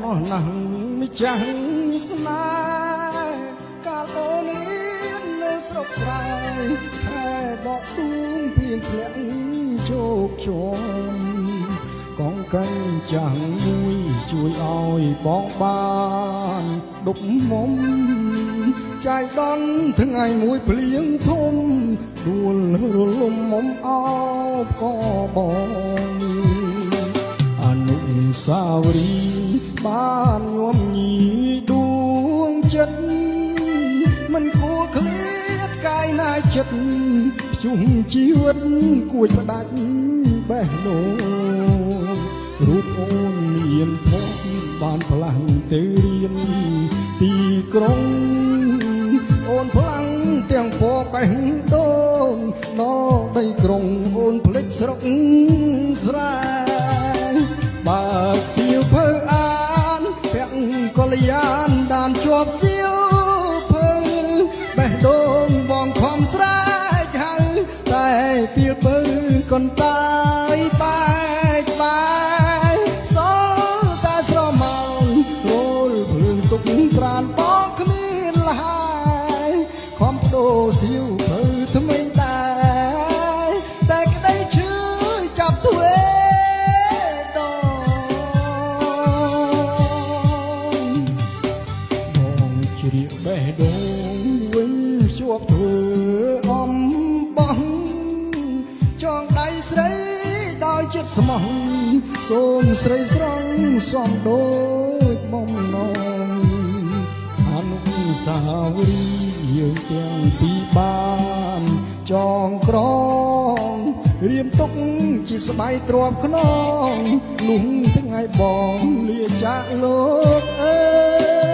ណោះណាស់ម្ចាស់ស្នេហ៍កាលអូនរៀននៅស្រុកស្រែខែដកស្ទូងព្រៀងធ្លាក់ជោគជ័យកងកិនចាំងមួយជួយឲ្យបងបានដប់មុំចាយដន់ថ្ងៃមួយភ្លៀងធំដួលរលំមុំអោបក៏បងអនុស្សាវរីយ៍បានញោមញីដួងចិត្តមិនគួរឃ្លាតកាយណាចិត្តភ្ជុំជីវិតគួចផ្ដាច់បេះដូងរូបអូនមានភពបានផ្លាស់ទៅរៀនទីក្រុងអូនផ្លាំងទាំងពណ៌បេះដូងដល់ដីក្រុងអូនភ្លេចស្រុកស្រែបើសៀវភៅអានពាក់កល្យានដានជាប់សៀវភៅបេះដូងបងខំស្រែកហៅតែពីលពើកូនតាយបែកបាយសល់តែស្រមោលរលភ្លើងទុកប្រានបងគ្មានលហើយខំបដូរសៀវភៅថ្មីដែរតែក្តីឈឺចាប់ទ្វេដងបងជ្រៀកបេះដូងវិញជាប់ធ្វើអំបោះចងដៃស្រីដោយចិត្តស្មោះសូមស្រីស្រង់សំដូចបំណងអនុស្សាវរីយ៍យើងទាំងពីរបានចងក្រងរៀមទុកជាស្បៃទ្រាំខ្នងលុះថ្ងៃបងលាចាកលោកអើយ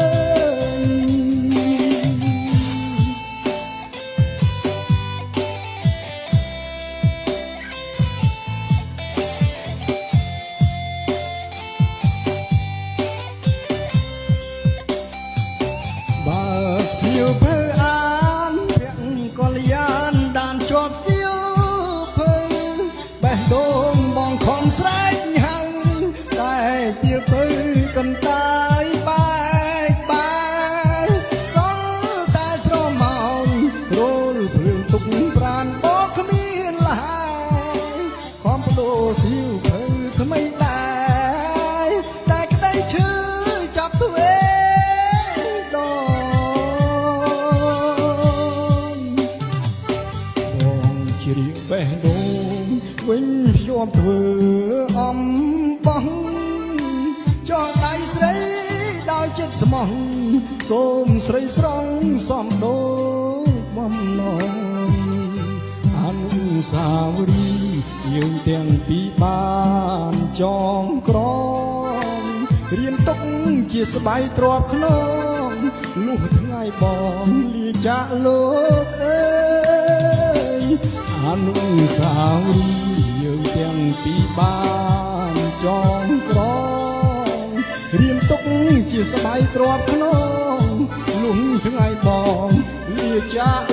បើសៀវភៅអានពាក់កល្យានដានជាប់សៀវភៅបេះដូងបងខំស្រែកហៅតែពីលពើកន្តាយបែកបាយសល់តែស្រមោលរលភ្លើងទុកប្រានបងគ្មានលហើយខំបដូរសៀវភៅថ្មីដែរតែក្តីឈឺចាប់ទ្វេដងបងជ្រៀកបេះដូងវិញភ្ជាប់ធ្វើអំបោះចងដៃស្រីដោយចិត្តស្មោះសូមស្រីស្រង់សំដូចបំណងអនុស្សាវរីយ៍យើងទាំងពីរបានចងក្រងរៀនទុកជាស្បៃទ្រាំខ្នងលុះថ្ងៃបងលាចាកលោកអើយអនុស្សាវរីយ៍យើងទាំងពីរបានចងក្រងរៀនទុកជាស្បៃទ្រាំខ្នងលុះថ្ងៃបងលាចាក